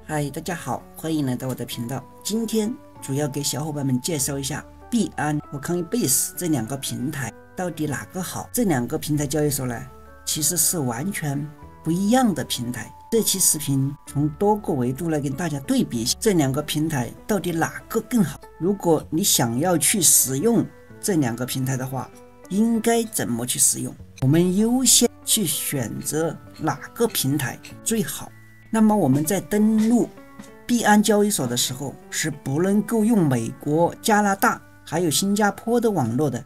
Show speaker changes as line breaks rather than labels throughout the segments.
嗨，大家好，欢迎来到我的频道。今天主要给小伙伴们介绍一下币安和Coinbase这两个平台到底哪个好。这两个平台交易所呢，其实是完全不一样的平台。这期视频从多个维度来跟大家对比一下这两个平台到底哪个更好。如果你想要去使用这两个平台的话，应该怎么去使用？我们优先去选择哪个平台最好。那么我们在登录币安交易所的时候，是不能够用美国、加拿大还有新加坡的网络的，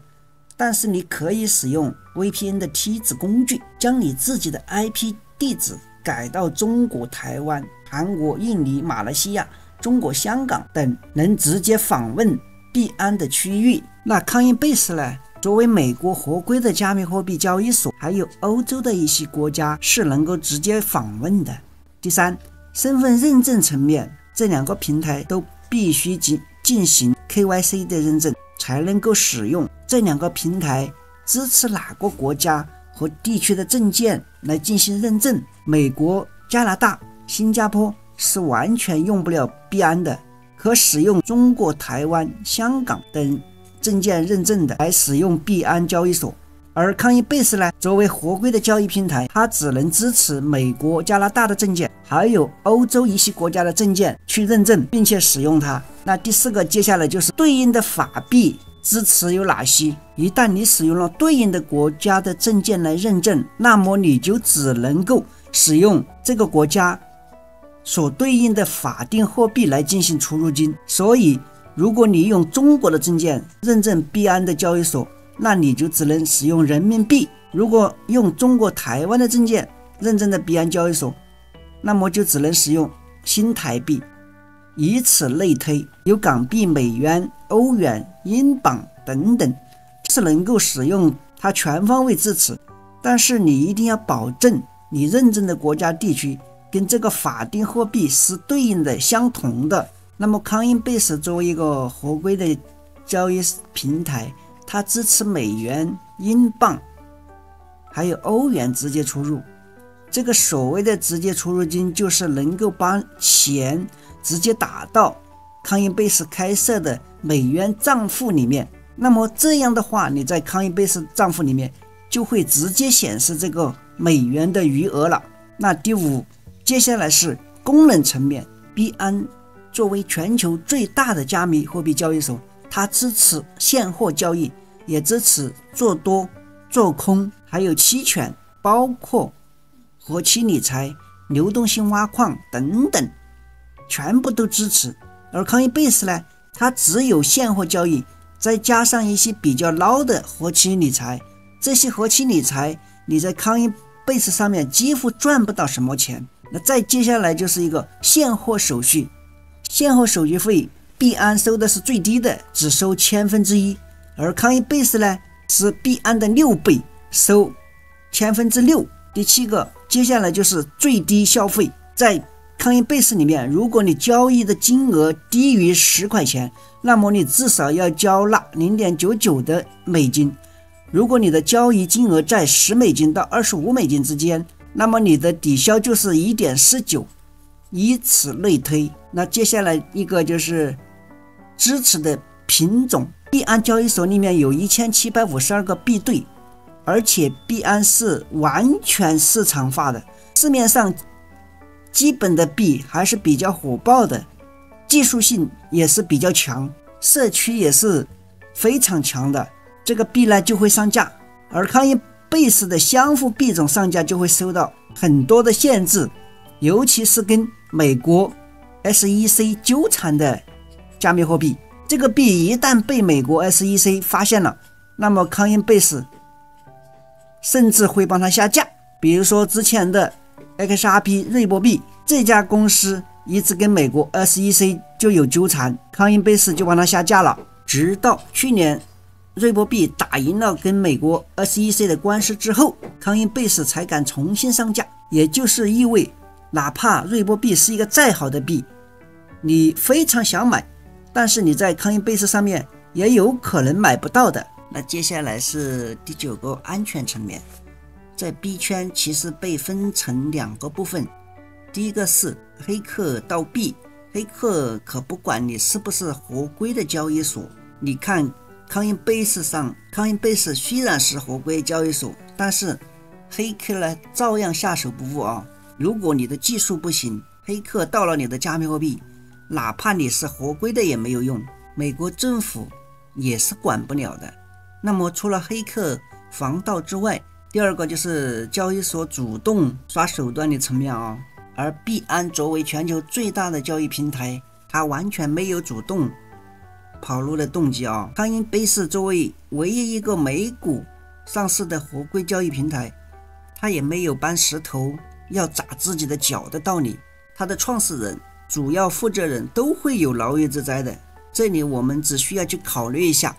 但是你可以使用 VPN 的梯子工具，将你自己的 IP 地址改到中国台湾、韩国、印尼、马来西亚、中国香港等能直接访问币安的区域。那Coinbase呢，作为美国合规的加密货币交易所，还有欧洲的一些国家是能够直接访问的。第三，身份认证层面，这两个平台都必须进行 KYC 的认证才能够使用。这两个平台支持哪个国家和地区的证件来进行认证？美国、加拿大、新加坡是完全用不了币安的，可使用中国台湾、香港等证件认证的来使用币安交易所。而Coinbase呢，作为合规的交易平台，它只能支持美国、加拿大的证件，还有欧洲一些国家的证件去认证并且使用它。那第四个，接下来就是对应的法币支持有哪些？一旦你使用了对应的国家的证件来认证，那么你就只能够使用这个国家所对应的法定货币来进行出入金。所以如果你用中国的证件认证币安的交易所，那你就只能使用人民币。如果用中国台湾的证件认证的币安交易所，那么就只能使用新台币。以此类推，有港币、美元、欧元、英镑等等，是能够使用它全方位支持。但是你一定要保证你认证的国家地区跟这个法定货币是对应的相同的。那么Coinbase作为一个合规的交易平台，它支持美元、英镑还有欧元直接出入。这个所谓的直接出入金，就是能够把钱直接打到Coinbase开设的美元账户里面。那么这样的话，你在Coinbase账户里面就会直接显示这个美元的余额了。那第五，接下来是功能层面。币安作为全球最大的加密货币交易所，它支持现货交易，也支持做多、做空，还有期权，包括活期理财、流动性挖矿等等，全部都支持。而Coinbase呢，它只有现货交易，再加上一些比较捞的活期理财。这些活期理财你在Coinbase上面几乎赚不到什么钱。那再接下来就是一个现货手续，现货手续费币安收的是最低的，只收1/1000，而Coinbase呢是币安的6倍，收6/1000。第七个，接下来就是最低消费。在Coinbase里面，如果你交易的金额低于10块钱，那么你至少要交纳0.99的美金。如果你的交易金额在10美金到25美金之间，那么你的抵消就是 1.19， 以此类推。那接下来一个就是支持的品种。币安交易所里面有1752个币对，而且币安是完全市场化的，市面上基本的币还是比较火爆的，技术性也是比较强，社区也是非常强的。这个币呢就会上架，而Coinbase的相互币种上架就会受到很多的限制，尤其是跟美国 SEC 纠缠的加密货币。这个币一旦被美国 SEC 发现了，那么Coinbase甚至会帮它下架。比如说之前的 XRP 瑞波币，这家公司一直跟美国 SEC 就有纠缠，Coinbase就帮它下架了。直到去年瑞波币打赢了跟美国 SEC 的官司之后，Coinbase才敢重新上架。也就是意味，哪怕瑞波币是一个再好的币，你非常想买，但是你在Coinbase上面也有可能买不到的。那接下来是第9个，安全层面。在币圈其实被分成2个部分，第一个是黑客到币，黑客可不管你是不是合规的交易所。你看 Coinbase 上 ，Coinbase 虽然是合规交易所，但是黑客呢照样下手不误啊。如果你的技术不行，黑客到了你的加密货币，哪怕你是合规的也没有用，美国政府也是管不了的。那么除了黑客防盗之外，第二个就是交易所主动耍手段的层面啊。而币安作为全球最大的交易平台，它完全没有主动跑路的动机啊。Coinbase作为唯一一个美股上市的合规交易平台，它也没有搬石头要砸自己的脚的道理。它的创始人、主要负责人都会有牢狱之灾的。这里我们只需要去考虑一下，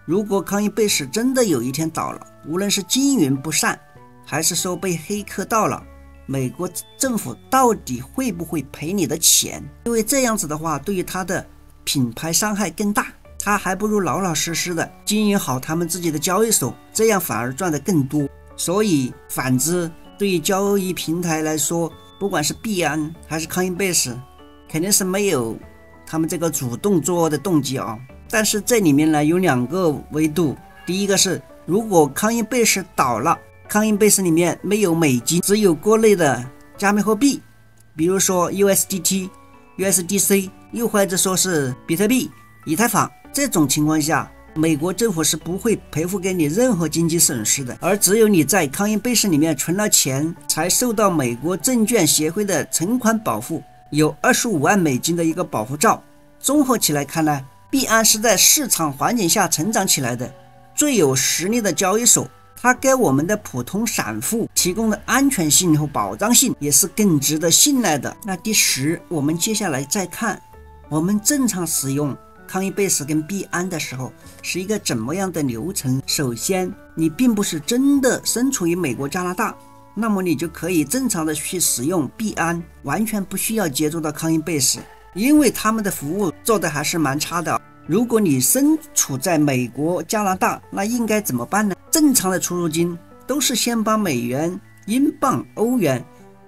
如果Coinbase真的有一天倒了，无论是经营不善，还是说被黑客盗了，美国政府到底会不会赔你的钱？因为这样子的话，对于它的品牌伤害更大，它还不如老老实实的经营好他们自己的交易所，这样反而赚得更多。所以反之，对于交易平台来说，不管是币安还是 Coinbase， 肯定是没有他们这个主动作恶的动机啊。但是这里面呢有两个维度，第一个是如果 Coinbase 倒了， Coinbase 里面没有美金，只有国内的加密货币，比如说 USDT、USDC， 又或者说是比特币、以太坊，这种情况下，美国政府是不会赔付给你任何经济损失的，而只有你在 Coinbase 里面存了钱，才受到美国证券协会的存款保护，有25万美金的一个保护罩。综合起来看呢，币安是在市场环境下成长起来的最有实力的交易所，它给我们的普通散户提供的安全性和保障性也是更值得信赖的。那第10，我们接下来再看我们正常使用Coinbase 跟币安的时候是一个怎么样的流程。首先，你并不是真的身处于美国、加拿大，那么你就可以正常的去使用币安，完全不需要接触到 Coinbase， 因为他们的服务做的还是蛮差的。如果你身处在美国、加拿大，那应该怎么办呢？正常的出入金都是先把美元、英镑、欧元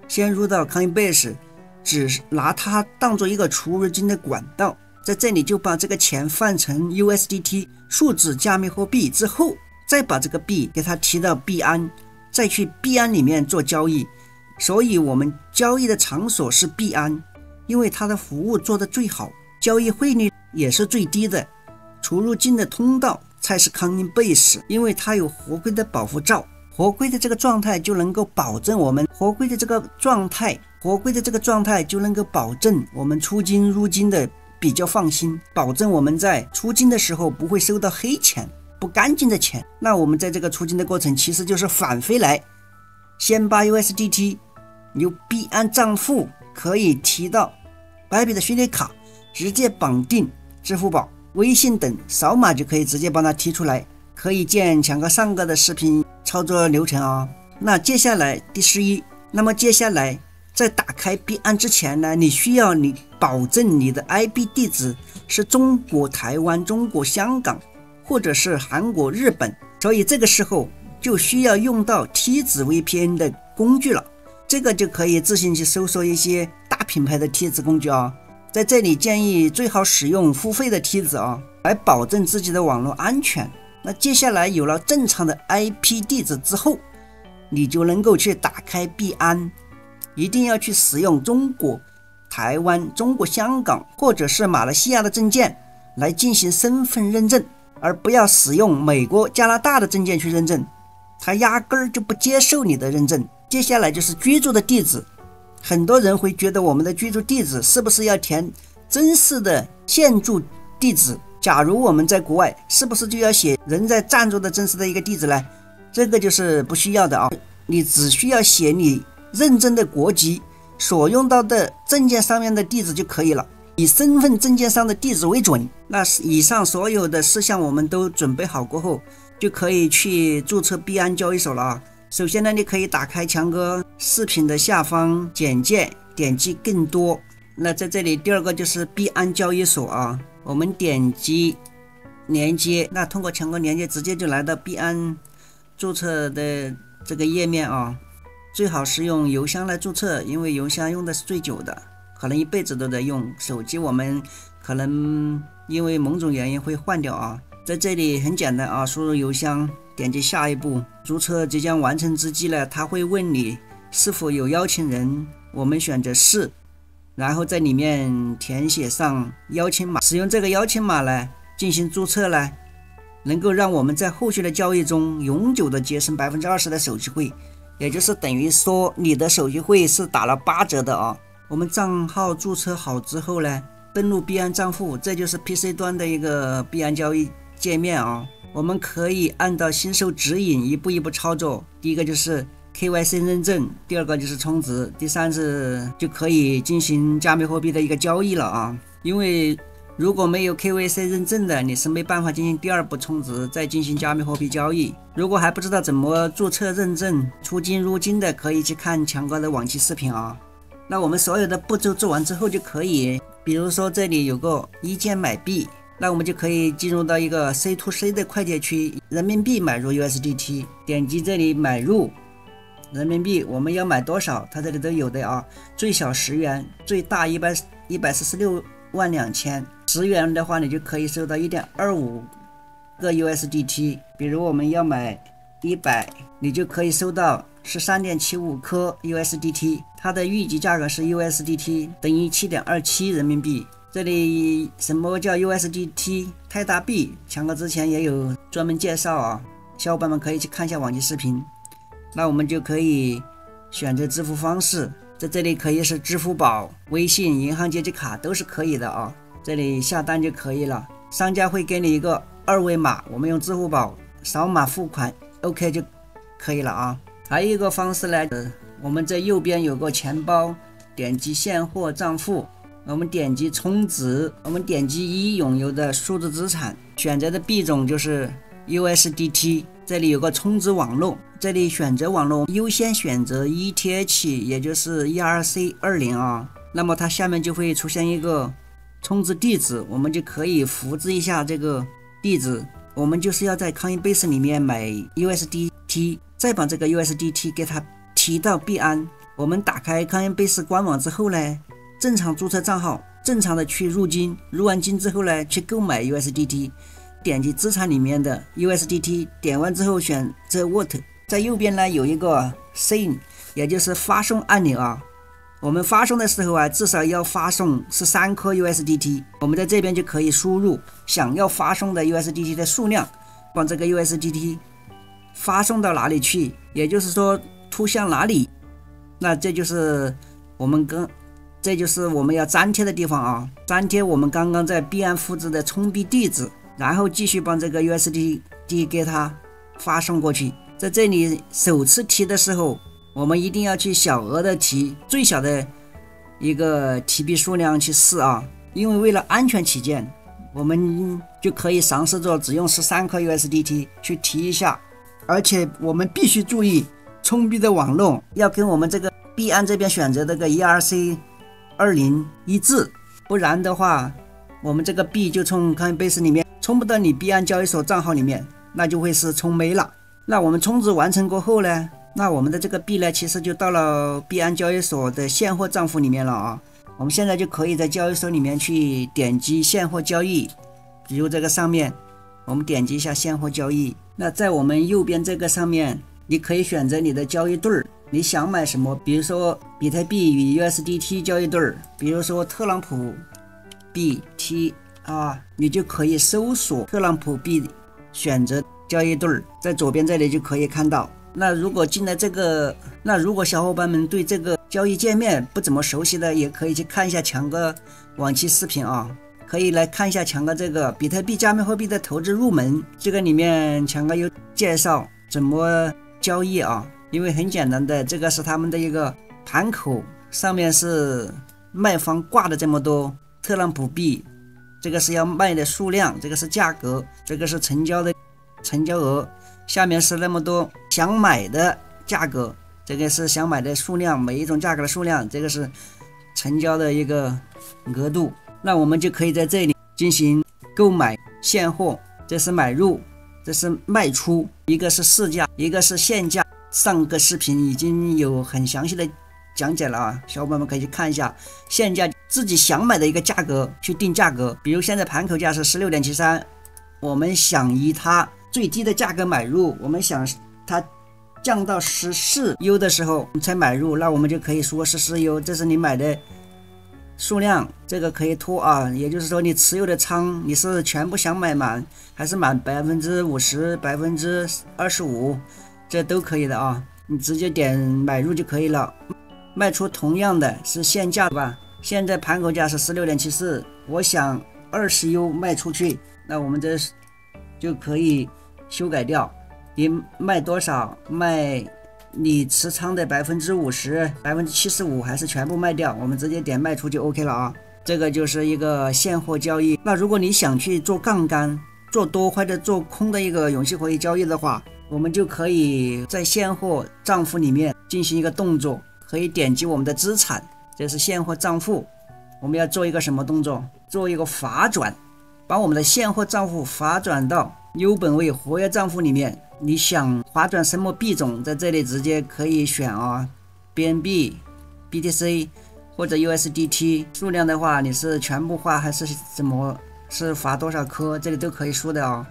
先入到 Coinbase， 只拿它当做一个出入金的管道，在这里就把这个钱换成 USDT 数字加密货币之后，再把这个币给它提到币安，再去币安里面做交易。所以我们交易的场所是币安，因为它的服务做得最好，交易汇率也是最低的，出入金的通道才是 Coinbase， 因为它有合规的保护罩，合规的这个状态就能够保证我们合规的这个状态就能够保证我们出金入金的比较放心，保证我们在出金的时候不会收到黑钱、不干净的钱。那我们在这个出金的过程其实就是返回来，先把 USDT 由币安账户可以提到白币的虚拟卡，直接绑定支付宝、微信等，扫码就可以直接帮它提出来，可以见强哥上个的视频操作流程啊。那接下来第11，那么接下来在打开币安之前呢，你需要保证你的 IP 地址是中国台湾、中国香港或者是韩国、日本，所以这个时候就需要用到梯子 VPN 的工具了。这个就可以自行去搜索一些大品牌的梯子工具啊。在这里建议最好使用付费的梯子啊，来保证自己的网络安全。那接下来有了正常的 IP 地址之后，你就能够去打开币安，一定要去使用中国台湾、中国香港或者是马来西亚的证件来进行身份认证，而不要使用美国、加拿大的证件去认证，它压根儿就不接受你的认证。接下来就是居住的地址，很多人会觉得我们的居住地址是不是要填真实的现住地址？假如我们在国外，是不是就要写人在暂住的真实的一个地址呢？这个就是不需要的啊，你只需要写你认证的国籍所用到的证件上面的地址就可以了，以身份证件上的地址为准。那以上所有的事项我们都准备好过后，就可以去注册币安交易所了啊。首先呢，你可以打开强哥视频的下方简介，点击更多。那在这里第二个就是币安交易所啊，我们点击连接，那通过强哥连接直接就来到币安注册的这个页面啊。最好是用邮箱来注册，因为邮箱用的是最久的。可能一辈子都在用。手机我们可能因为某种原因会换掉啊。在这里很简单啊，输入邮箱，点击下一步，注册即将完成之际呢，他会问你是否有邀请人，我们选择是，然后在里面填写上邀请码，使用这个邀请码呢进行注册呢，能够让我们在后续的交易中永久的节省20%的手续费，也就是等于说你的手续费是打了8折的啊。我们账号注册好之后呢，登录币安账户，这就是 PC 端的一个币安交易界面啊。我们可以按照新手指引一步一步操作。第一个就是 KYC 认证，第二个就是充值，第三是就可以进行加密货币的一个交易了啊。因为如果没有 KYC 认证的，你是没办法进行第二步充值再进行加密货币交易。如果还不知道怎么注册认证出金入金的，可以去看强哥的往期视频啊。那我们所有的步骤做完之后就可以，比如说这里有个一键买币，那我们就可以进入到一个 C2C 的快捷区，人民币买入 USDT， 点击这里买入人民币，我们要买多少它这里都有的啊，最小10元，最大146万2千，10元的话你就可以收到 1.25 个 USDT， 比如我们要买100，你就可以收到13.75颗 USDT， 它的预计价格是 USDT 等于 7.27 人民币。这里什么叫 USDT 泰达币，强哥之前也有专门介绍啊，小伙伴们可以去看一下往期视频。那我们就可以选择支付方式，在这里可以是支付宝、微信、银行借记卡都是可以的啊。这里下单就可以了，商家会给你一个2维码，我们用支付宝扫码付款 OK 就可以了啊。还有一个方式呢，我们在右边有个钱包，点击现货账户，我们点击充值，我们点击已拥有的数字资产，选择的币种就是 USDT， 这里有个充值网络，这里选择网络优先选择 ETH， 也就是 ERC20 啊。那么它下面就会出现一个充值地址，我们就可以复制一下这个地址，我们就是要在 Coinbase 里面买 USDT， 再把这个 USDT 给它提到币安。我们打开 Coinbase 官网之后呢，正常注册账号，正常的去入金，入完金之后呢，去购买 USDT， 点击资产里面的 USDT， 点完之后选择 What， 在右边呢有一个 Send， 也就是发送按钮啊。我们发送的时候啊，至少要发送13颗 USDT， 我们在这边就可以输入想要发送的 USDT 的数量，把这个 USDT 发送到哪里去，也就是说图向哪里，那这就是我们要粘贴的地方啊，粘贴我们刚刚在币安复制的充币地址，然后继续把这个 USDT 给它发送过去。在这里首次提的时候，我们一定要去小额的提，最小的一个提币数量去试啊，因为为了安全起见，我们就可以尝试着只用13颗 USDT 去提一下，而且我们必须注意充币的网络要跟我们这个币安这边选择这个 ERC20 一致，不然的话我们这个币就从 Coinbase 里面充不到你币安交易所账号里面，那就会是充没了。那我们充值完成过后呢，那我们的这个币呢，其实就到了币安交易所的现货账户里面了啊。我们现在就可以在交易所里面去点击现货交易，比如这个上面我们点击一下现货交易，那在我们右边这个上面你可以选择你的交易对，你想买什么，比如说比特币与 USDT 交易对，比如说特朗普币 T 啊，你就可以搜索特朗普币选择交易对，在左边这里就可以看到。那如果进了这个，那如果小伙伴们对这个交易界面不怎么熟悉的，也可以去看一下强哥往期视频啊，可以来看一下强哥这个比特币加密货币的投资入门，这个里面强哥有介绍怎么交易啊，因为很简单的，这个是他们的一个盘口，上面是卖方挂的这么多特朗普币，这个是要卖的数量，这个是价格，这个是成交的成交额，下面是那么多想买的价格，这个是想买的数量，每一种价格的数量，这个是成交的一个额度。那我们就可以在这里进行购买现货，这是买入，这是卖出，一个是市价，一个是现价。上个视频已经有很详细的讲解了啊，小伙伴们可以去看一下现价自己想买的一个价格去定价格。比如现在盘口价是 16.73， 我们想以它最低的价格买入，我们想它降到14U 的时候才买入，那我们就可以说14U，这是你买的数量，这个可以拖啊，也就是说你持有的仓你是全部想买满，还是满 50%、25%，这都可以的啊，你直接点买入就可以了。卖出同样的是现价吧，现在盘口价是 16.74， 我想 20U 卖出去，那我们这就可以修改掉，你卖多少，卖你持仓的 50%、75%还是全部卖掉，我们直接点卖出就 OK 了啊。这个就是一个现货交易。那如果你想去做杠杆、做多或者做空的一个永续活跃交易的话，我们就可以在现货账户里面进行一个动作，可以点击我们的资产，这是现货账户，我们要做一个什么动作？做一个划转，把我们的现货账户划转到优本位活跃账户里面。你想划转什么币种，在这里直接可以选啊 ，BNB、BTC 或者 USDT， 数量的话你是全部划还是怎么，是划多少颗，这里都可以说的啊。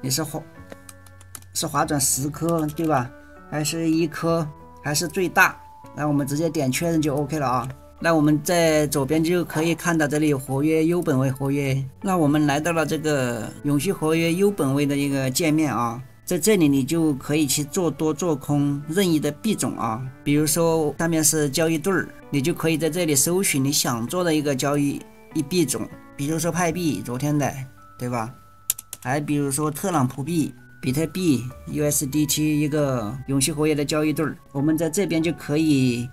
你是划转10颗对吧？还是1颗，还是最大？那我们直接点确认就 OK 了啊。那我们在左边就可以看到这里有活跃优本位活跃，那我们来到了这个永续活跃优本位的一个界面啊。在这里你就可以去做多做空任意的币种啊，比如说上面是交易对儿，你就可以在这里搜寻你想做的一个交易币种，比如说派币昨天的对吧，还比如说特朗普币、比特币、USDT 一个永续活跃的交易对儿，我们在这边就可以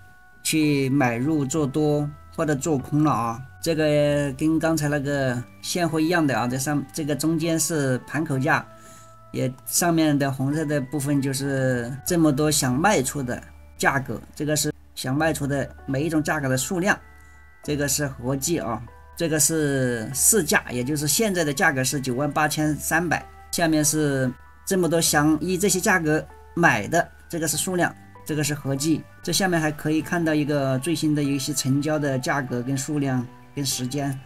去买入做多或者做空了啊。这个跟刚才那个现货一样的啊，这个中间是盘口价，也上面的红色的部分就是这么多想卖出的价格，这个是想卖出的每一种价格的数量，这个是合计啊，这个是市价，也就是现在的价格是98300，下面是这么多想以这些价格买的，这个是数量，这个是合计。这下面还可以看到一个最新的一些成交的价格跟数量跟时间，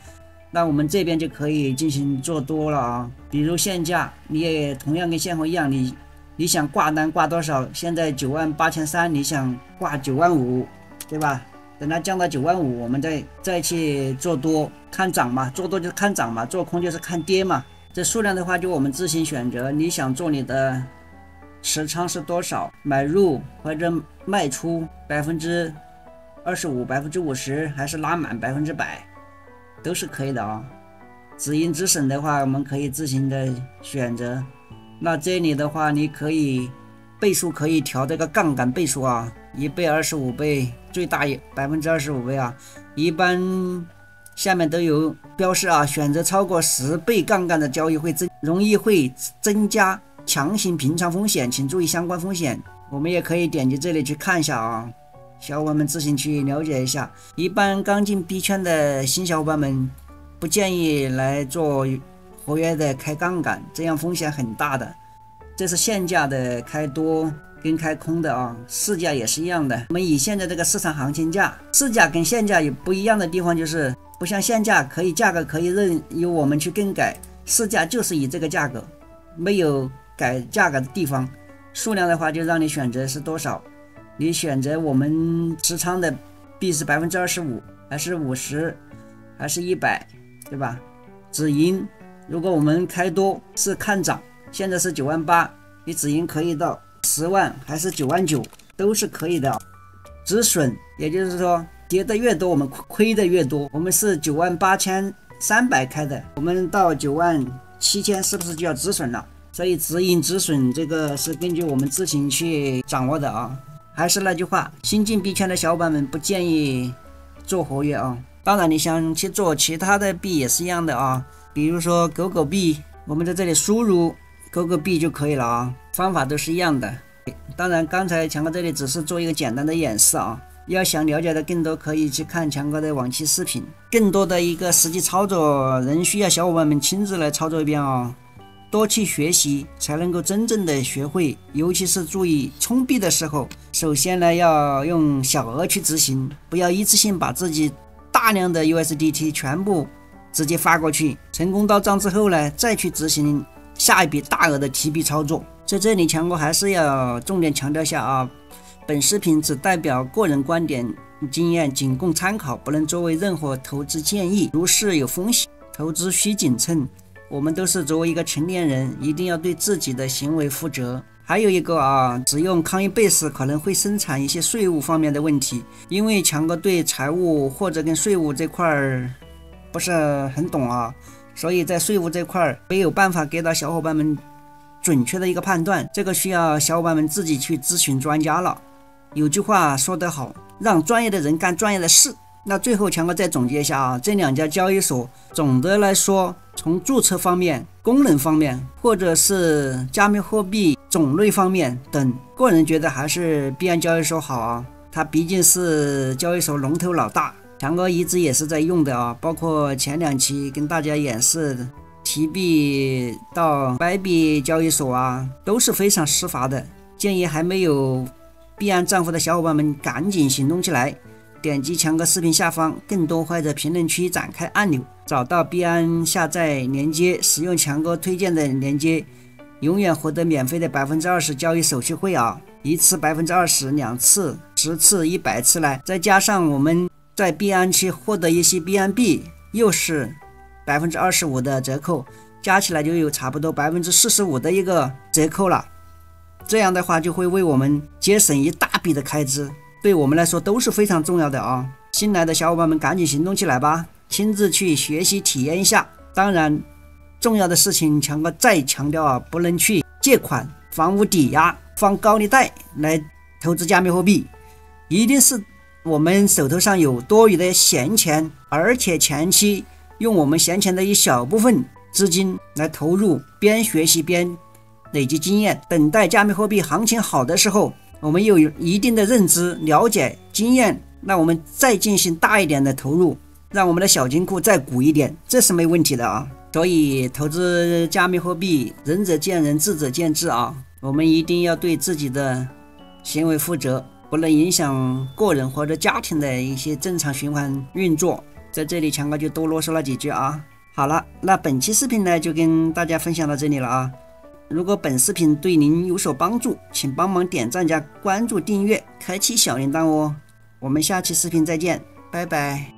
那我们这边就可以进行做多了啊。比如现价，你也同样跟现货一样，你想挂单挂多少？现在98300，你想挂95000，对吧？等它降到95000，我们再去做多，看涨嘛，做多就是看涨嘛，做空就是看跌嘛。这数量的话，就我们自行选择，你想做你的持仓是多少，买入或者卖出25%、50%，还是拉满100%，都是可以的啊。止盈止损的话，我们可以自行的选择。那这里的话，你可以倍数可以调这个杠杆倍数啊，1倍、25倍，最大25%倍啊。一般下面都有标示啊，选择超过10倍杠杆的交易容易会增加强行平仓风险，请注意相关风险。我们也可以点击这里去看一下啊，小伙伴们自行去了解一下。一般刚进币圈的新小伙伴们不建议来做活跃的开杠杆，这样风险很大的。这是现价的开多跟开空的啊，市价也是一样的。我们以现在这个市场行情价，市价跟现价有不一样的地方，就是不像现价价格可以任由我们去更改，市价就是以这个价格，没有改价格的地方。数量的话就让你选择是多少，你选择我们持仓的币是 25%， 还是50%，还是100，对吧？止盈，如果我们开多是看涨，现在是98000，你止盈可以到10万还是99000，都是可以的。止损，也就是说跌的越多我们亏的越多，我们是98300开的，我们到97000是不是就要止损了？所以止盈止损这个是根据我们自行去掌握的啊。还是那句话，新进币圈的小伙伴们不建议做活跃啊。当然你想去做其他的币也是一样的啊，比如说狗狗币，我们在这里输入狗狗币就可以了啊，方法都是一样的。当然刚才强哥这里只是做一个简单的演示啊，要想了解的更多可以去看强哥的往期视频，更多的一个实际操作仍需要小伙伴们亲自来操作一遍啊。多去学习，才能够真正的学会。尤其是注意充币的时候，首先呢要用小额去执行，不要一次性把自己大量的 USDT 全部直接发过去，成功到账之后呢，再去执行下一笔大额的提币操作。在这里强哥还是要重点强调下啊，本视频只代表个人观点经验，仅供参考，不能作为任何投资建议。入市有风险，投资需谨慎。我们都是作为一个成年人，一定要对自己的行为负责。还有一个啊，只用Coinbase可能会生产一些税务方面的问题，因为强哥对财务或者跟税务这块不是很懂啊，所以在税务这块没有办法给到小伙伴们准确的一个判断，这个需要小伙伴们自己去咨询专家了。有句话说得好，让专业的人干专业的事。那最后强哥再总结一下啊，这两家交易所总的来说，从注册方面、功能方面，或者是加密货币种类方面等，个人觉得还是币安交易所好啊，它毕竟是交易所龙头老大，强哥一直也是在用的啊，包括前2期跟大家演示的提币到白币交易所啊，都是非常实罚的。建议还没有币安账户的小伙伴们赶紧行动起来，点击强哥视频下方更多或者评论区展开按钮，找到币安下载连接，使用强哥推荐的连接，永远获得免费的 20% 交易手续费啊！一次 20%， 2次、10次、100次来，再加上我们在币安区获得一些币安币，又是 25% 的折扣，加起来就有差不多 45% 的一个折扣了。这样的话就会为我们节省一大笔的开支，对我们来说都是非常重要的啊！新来的小伙伴们赶紧行动起来吧，亲自去学习体验一下。当然重要的事情强哥再强调啊，不能去借款、房屋抵押、放高利贷来投资加密货币，一定是我们手头上有多余的闲钱，而且前期用我们闲钱的一小部分资金来投入，边学习边累积经验，等待加密货币行情好的时候，我们有一定的认知、了解、经验，那我们再进行大一点的投入，让我们的小金库再鼓一点，这是没问题的啊。所以投资加密货币，仁者见仁，智者见智啊。我们一定要对自己的行为负责，不能影响个人或者家庭的一些正常循环运作。在这里强哥就多啰嗦了几句啊。好了，那本期视频呢就跟大家分享到这里了啊。如果本视频对您有所帮助，请帮忙点赞加关注订阅，开启小铃铛哦。我们下期视频再见，拜拜。